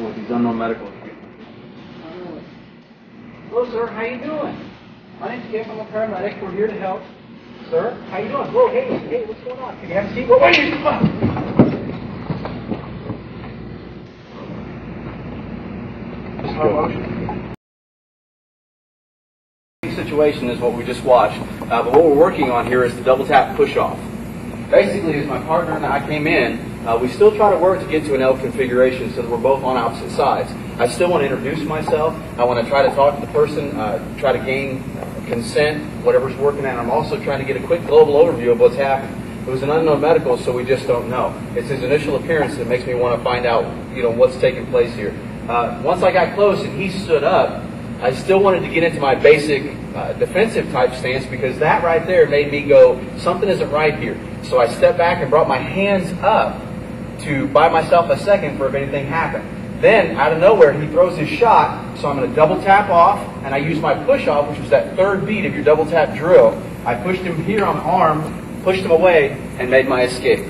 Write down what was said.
people with these unknown medical people. Hello, sir. How you doing? My name's Skip. I'm a paramedic. We're here to help. Sir, how you doing? Whoa, hey, what's going on? Can you have a seat? Whoa, wait! Come on. Situation is what we just watched, but what we're working on here is the double tap push off. Basically, as my partner and I came in, we still try to work to get to an L configuration so that we're both on opposite sides. I still want to introduce myself. I want to try to talk to the person, try to gain consent, whatever's working at. I'm also trying to get a quick global overview of what's happening. It was an unknown medical, so we just don't know. It's his initial appearance that makes me want to find out, what's taking place here. Once I got close and he stood up, I still wanted to get into my basic defensive type stance because that right there made me go, something isn't right here. So I stepped back and brought my hands up to buy myself a second for if anything happened. Then, out of nowhere, he throws his shot, so I'm going to double tap off, and I use my push off, which was that third beat of your double tap drill. I pushed him here on the arm, pushed him away, and made my escape.